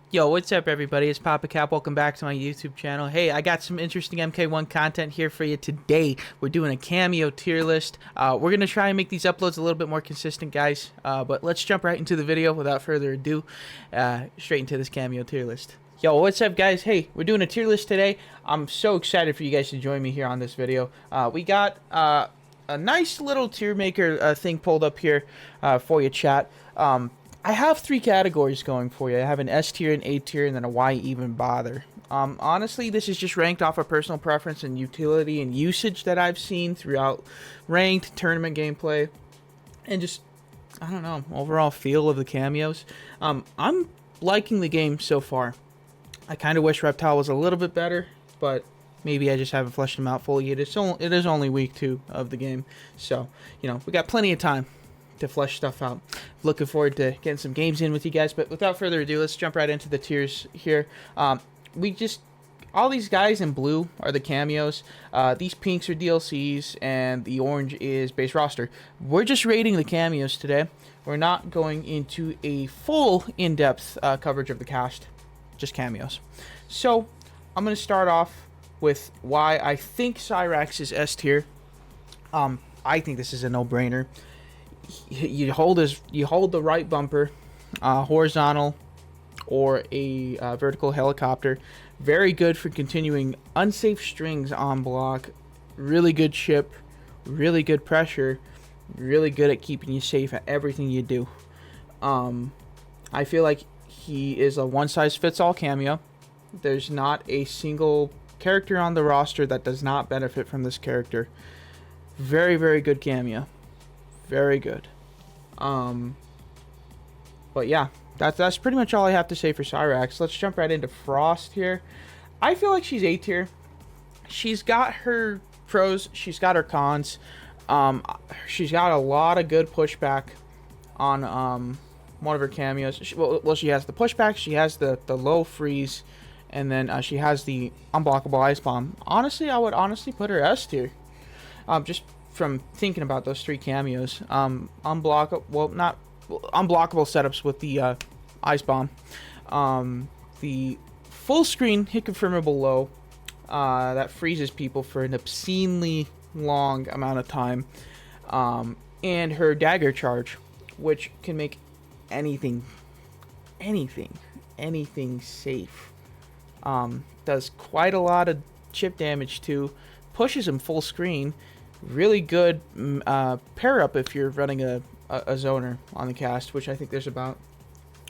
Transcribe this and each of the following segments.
Yo, what's up, everybody? It's Papa Cap. Welcome back to my YouTube channel. Hey, I got some interesting MK1 content here for you today. We're doing a Kameo tier list. We're going to try and make these uploads a little bit more consistent, guys. But let's jump right into the video without further ado. Straight into this Kameo tier list. Yo, what's up, guys? Hey, we're doing a tier list today. I'm so excited for you guys to join me here on this video. We got a nice little tier maker thing pulled up here for you, chat. I have three categories going for you. I have an S tier, an A tier, and then a why even bother. Honestly, this is just ranked off of personal preference and utility and usage that I've seen throughout ranked tournament gameplay, and just, I don't know, overall feel of the cameos. I'm liking the game so far. I kind of wish Reptile was a little bit better, but maybe I just haven't fleshed him out fully yet. It is only week 2 of the game, so, you know, we got plenty of time to flesh stuff out. Looking forward to getting some games in with you guys, but without further ado, let's jump right into the tiers here. All these guys in blue are the cameos, these pinks are DLCs, and the orange is base roster. We're just rating the cameos today. We're not going into a full in-depth coverage of the cast, just cameos. So I'm going to start off with why I think Cyrax is S tier. I think this is a no-brainer. You hold the right bumper, horizontal or a vertical helicopter. Very good for continuing unsafe strings on block. Really good chip, really good pressure, really good at keeping you safe at everything you do. I feel like he is a one-size-fits-all cameo. There's not a single character on the roster that does not benefit from this character. Very, very good cameo. Very good. But yeah, that's pretty much all I have to say for Cyrax. Let's jump right into Frost here. I feel like she's A tier. She's got her pros, she's got her cons. She's got a lot of good pushback on one of her cameos. She has the pushback, she has the low freeze, and then she has the unblockable ice bomb. Honestly, I would put her S tier. Just from thinking about those three cameos. Unblockable setups with the ice bomb, the full screen hit confirmable low that freezes people for an obscenely long amount of time, and her dagger charge, which can make anything safe. Does quite a lot of chip damage too, pushes him full screen. Really good pair up if you're running a zoner on the cast, which I think there's about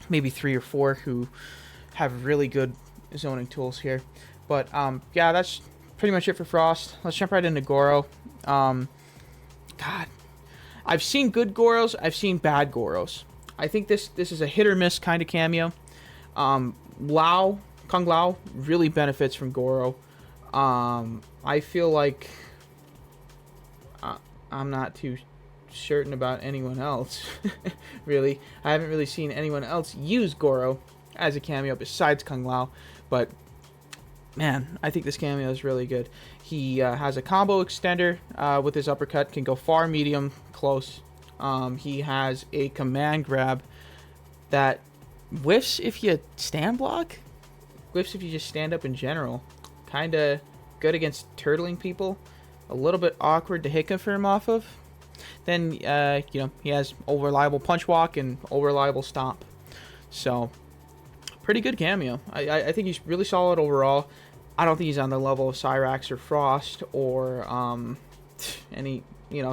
maybe 3 or 4 who have really good zoning tools here. But yeah, that's pretty much it for Frost. Let's jump right into Goro. God, I've seen good Goros, I've seen bad Goros. I think this is a hit or miss kind of cameo. Kung Lao really benefits from Goro. I feel like I'm not too certain about anyone else. Really, I haven't really seen anyone else use Goro as a cameo besides Kung Lao, but man, I think this cameo is really good. He has a combo extender with his uppercut, can go far, medium, close. He has a command grab that whiffs if you stand block, whiffs if you just stand up in general. Kind of good against turtling people. A little bit awkward to hit confirm off of. Then, you know, he has over-reliable punch walk and over-reliable stomp. So, pretty good cameo. I think he's really solid overall. I don't think he's on the level of Cyrax or Frost or a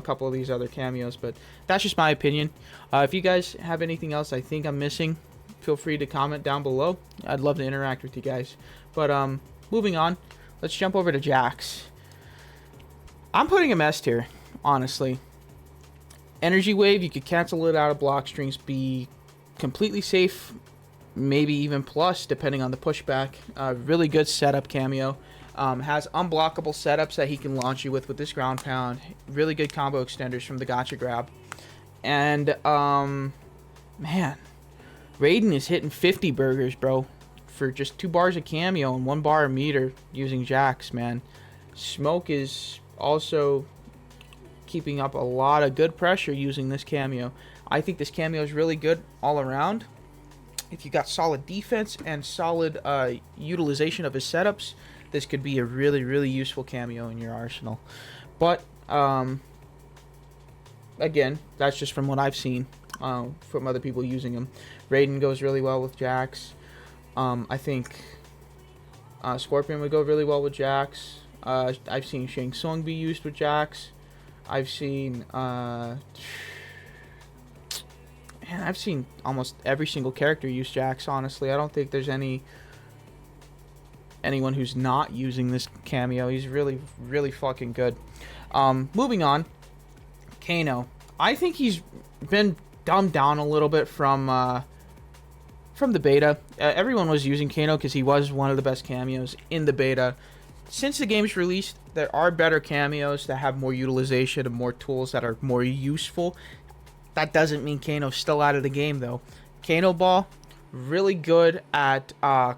couple of these other cameos, but that's just my opinion. If you guys have anything else I think I'm missing, feel free to comment down below. I'd love to interact with you guys. But moving on, let's jump over to Jax. I'm putting him S tier, honestly. Energy Wave, you could cancel it out of block strings, be completely safe, maybe even plus, depending on the pushback. Really good setup cameo. Has unblockable setups that he can launch you with this ground pound. Really good combo extenders from the gotcha grab. And, man, Raiden is hitting 50 burgers, bro, for just 2 bars of cameo and 1 bar of meter using Jax, man. Smoke is also keeping up a lot of good pressure using this cameo. I think this cameo is really good all around. If you got solid defense and solid utilization of his setups, this could be a really, really useful cameo in your arsenal. But again, that's just from what I've seen from other people using him. Raiden goes really well with Jax. I think Scorpion would go really well with Jax. I've seen Shang Tsung be used with Jax. I've seen I've seen almost every single character use Jax, honestly. I don't think there's anyone who's not using this cameo. He's really, really fucking good. Moving on, Kano. I think he's been dumbed down a little bit from the beta. Everyone was using Kano because he was one of the best cameos in the beta. Since the game's released, there are better cameos that have more utilization and more tools that are more useful. That doesn't mean Kano's still out of the game, though. Kano Ball, really good at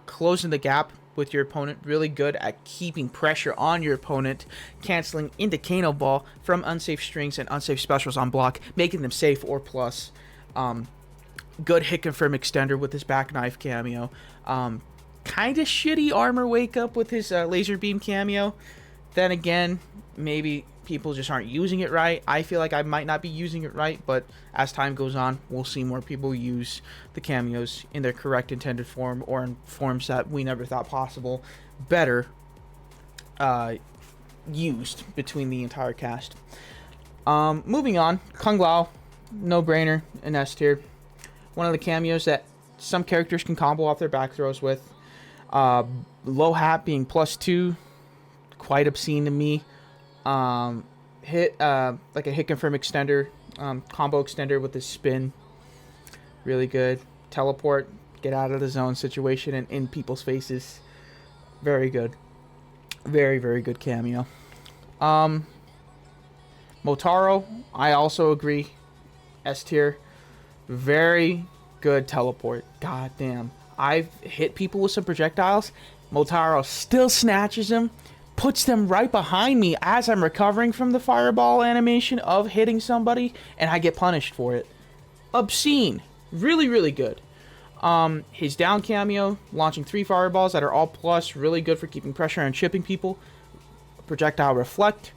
closing the gap with your opponent, really good at keeping pressure on your opponent, canceling into Kano Ball from unsafe strings and unsafe specials on block, making them safe or plus. Good hit confirm extender with his back knife cameo. Kind of shitty armor wake up with his laser beam cameo. Then again, maybe people just aren't using it right. I feel like I might not be using it right, but as time goes on, we'll see more people use the cameos in their correct intended form or in forms that we never thought possible better used between the entire cast. Moving on, Kung Lao, no brainer in S tier. One of the cameos that some characters can combo off their back throws with. Low hat being +2, quite obscene to me. Hit like a hit confirm extender, combo extender with his spin, really good. Teleport, get out of the zone situation and in people's faces, very good. Very, very good cameo. Motaro, I also agree, S tier. Very good teleport. God damn. I've hit people with some projectiles. Motaro still snatches them, puts them right behind me as I'm recovering from the fireball animation of hitting somebody, and I get punished for it. Obscene. Really, really good. His down cameo, launching 3 fireballs that are all plus, really good for keeping pressure and chipping people. Projectile reflect,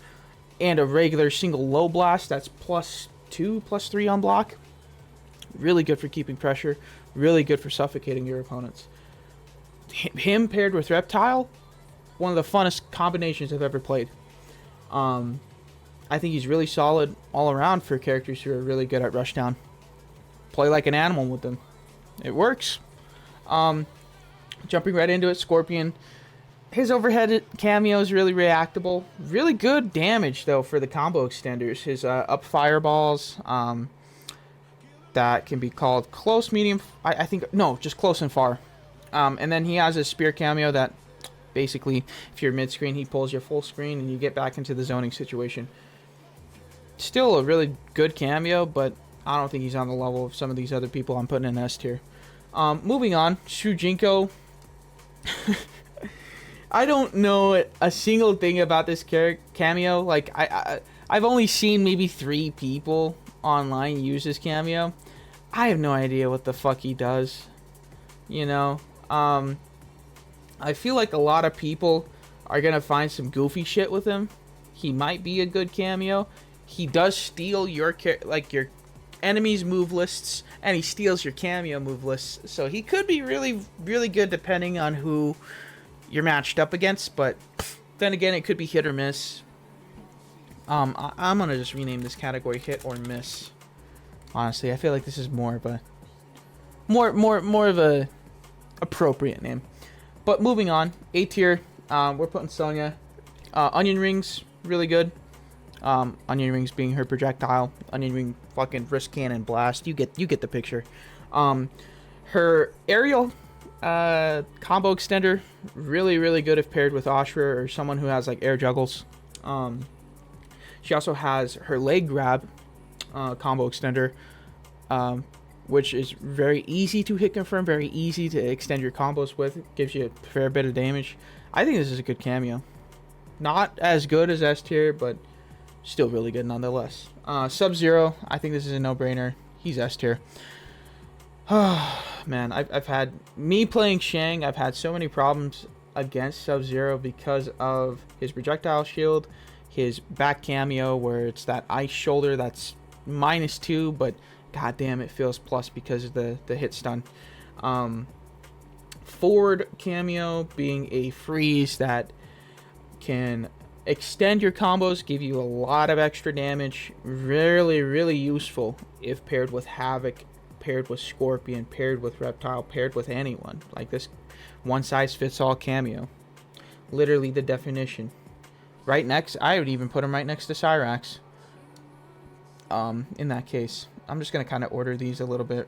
and a regular single low blast that's +2, +3 on block. Really good for keeping pressure. Really good for suffocating your opponents. Him paired with Reptile, one of the funnest combinations I've ever played. I think he's really solid all around for characters who are really good at Rushdown. Play like an animal with them. It works. Jumping right into it, Scorpion. His overhead cameo is really reactable. Really good damage, though, for the combo extenders. His up fireballs, that can be called close, medium, I think, no, just close and far. And then he has a spear cameo that basically, if you're mid-screen, he pulls you full screen and you get back into the zoning situation. Still a really good cameo, but I don't think he's on the level of some of these other people I'm putting in S tier. Moving on, Shujinko. I don't know a single thing about this cameo. Like, I've only seen maybe 3 people online use this cameo. I have no idea what the fuck he does. You know? I feel like a lot of people are gonna find some goofy shit with him. He might be a good cameo. He does steal your enemies' move lists, and he steals your cameo move lists. So he could be really, really good depending on who you're matched up against. But then again, it could be hit or miss. I'm gonna just rename this category hit or miss. Honestly, I feel like this is more of a more of a appropriate name. But moving on, A tier, we're putting Sonya. Onion rings, really good. Onion rings being her projectile. Onion ring fucking wrist cannon blast. You get the picture. Her aerial combo extender, really, really good if paired with Ashra or someone who has like air juggles. She also has her leg grab combo extender, which is very easy to hit confirm, very easy to extend your combos with. Gives you a fair bit of damage. I think this is a good cameo. Not as good as S tier, but still really good nonetheless. Sub-Zero, I think this is a no-brainer. He's S tier. Man, I've had me playing Shang. I've had so many problems against Sub-Zero because of his projectile shield, his back cameo where it's that ice shoulder that's -2, but goddamn it feels plus because of the hit stun. Forward cameo being a freeze that can extend your combos, give you a lot of extra damage. Really useful if paired with Havoc, paired with Scorpion, paired with Reptile, paired with anyone. Like this one size fits all cameo. Literally the definition. Right next, I would even put him right next to Cyrax. In that case. I'm just going to kind of order these a little bit.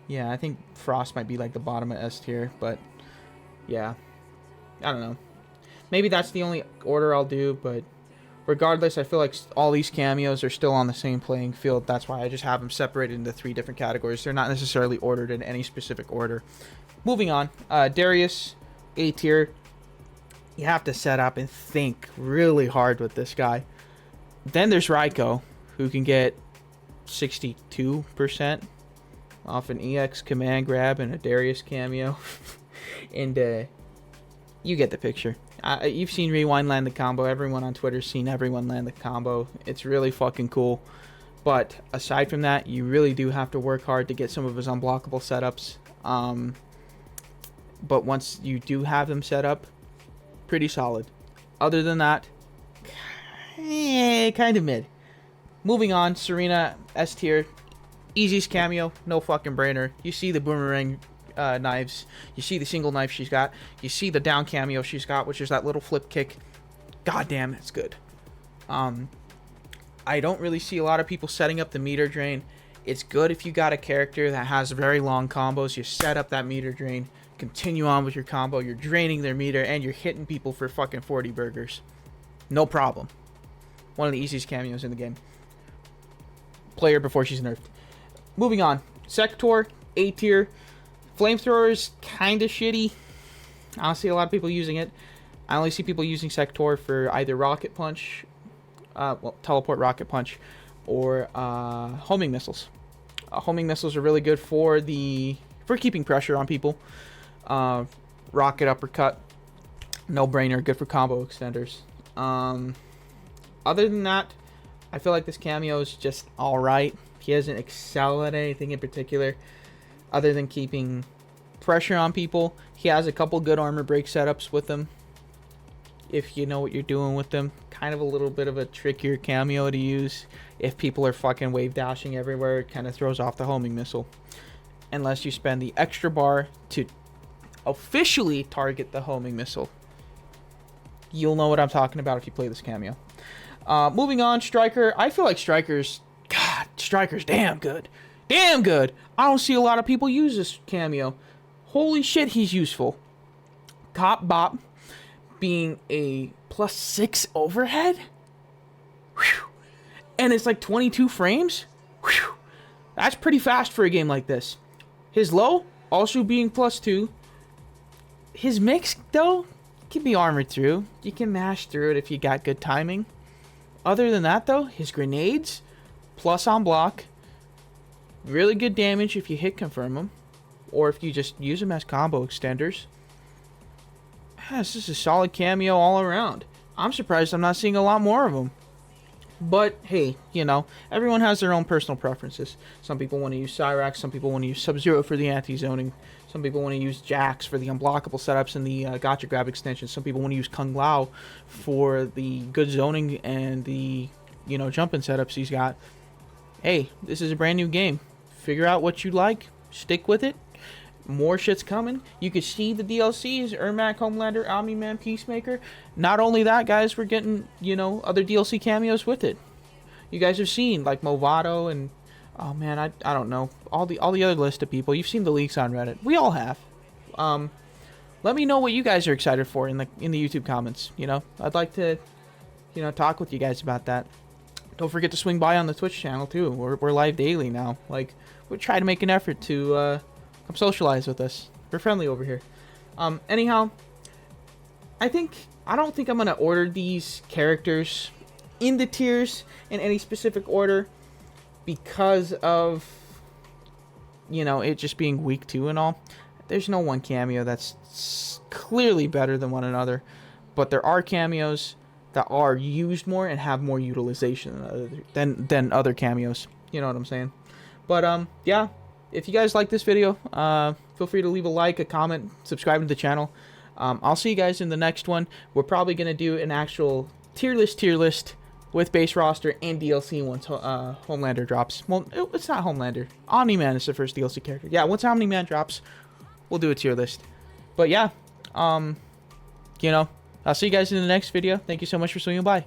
Yeah, I think Frost might be like the bottom of S tier, but yeah. I don't know. Maybe that's the only order I'll do, but regardless, I feel like all these cameos are still on the same playing field. That's why I just have them separated into 3 different categories. They're not necessarily ordered in any specific order. Moving on, Darius, A tier. You have to set up and think really hard with this guy. Then there's Raiko, who can get 62% off an EX command grab and a Darius cameo. And you get the picture. You've seen Rewind land the combo. Everyone on Twitter's seen everyone land the combo. It's really fucking cool. But aside from that, you really do have to work hard to get some of his unblockable setups. But once you do have them set up, pretty solid. Other than that, kind of mid. Moving on, Serena, S tier. Easiest cameo, no fucking brainer. You see the boomerang knives. You see the single knife she's got. You see the down cameo she's got, which is that little flip kick. God damn, it's good. I don't really see a lot of people setting up the meter drain. It's good if you got a character that has very long combos. You set up that meter drain, continue on with your combo. You're draining their meter, and you're hitting people for fucking 40 burgers. No problem. One of the easiest cameos in the game. Play her before she's nerfed. Moving on. Sector, A tier. Flamethrower is kind of shitty. I don't see a lot of people using it. I only see people using Sector for either Rocket Punch, Teleport Rocket Punch, or homing missiles. Homing missiles are really good for keeping pressure on people. Rocket Uppercut, no brainer, good for combo extenders. Other than that, I feel like this cameo is just alright. He doesn't excel at anything in particular other than keeping pressure on people. He has a couple good armor break setups with him if you know what you're doing with them. Kind of a little bit of a trickier cameo to use if people are fucking wave dashing everywhere. It kind of throws off the homing missile unless you spend the extra bar to officially target the homing missile. You'll know what I'm talking about if you play this cameo. Moving on, Striker. I feel like Striker's damn good. Damn good. I don't see a lot of people use this cameo. Holy shit, he's useful. Cop Bop being a +6 overhead. Whew. And it's like 22 frames. Whew. That's pretty fast for a game like this. His low also being +2. His mix, though, can be armored through. You can mash through it if you got good timing. Other than that, though, his grenades, plus on block, really good damage if you hit confirm them, or if you just use them as combo extenders. This is a solid cameo all around. I'm surprised I'm not seeing a lot more of them. But, hey, you know, everyone has their own personal preferences. Some people want to use Cyrax, some people want to use Sub-Zero for the anti-zoning, some people want to use Jax for the unblockable setups and the gotcha grab extensions, some people want to use Kung Lao for the good zoning and the, you know, jumping setups he's got. Hey, this is a brand new game. Figure out what you like, stick with it. More shit's coming. You can see the DLCs, Ermac, Homelander, Omni-Man, Peacemaker. Not only that, guys, we're getting, you know, other DLC cameos with it. You guys have seen, like, Movado and, oh man, I don't know, all the other list of people. You've seen the leaks on Reddit. We all have. Let me know what you guys are excited for in the YouTube comments. You know, I'd like to, you know, talk with you guys about that. Don't forget to swing by on the Twitch channel too. We're live daily now. Like, we try to make an effort to come socialize with us. We're friendly over here. Anyhow, I don't think I'm gonna order these characters in the tiers in any specific order. because of, you know, it just being week 2 and all, there's no one cameo that's clearly better than one another. But there are cameos that are used more and have more utilization than other cameos. You know what I'm saying? But yeah, if you guys like this video, feel free to leave a like, a comment, subscribe to the channel. I'll see you guys in the next one. We're probably gonna do an actual tier list with base roster and DLC once Homelander drops. Well, it's not Homelander. Omni-Man is the first DLC character. Yeah, once Omni-Man drops, we'll do a tier list. But yeah, you know, I'll see you guys in the next video. Thank you so much for swinging by.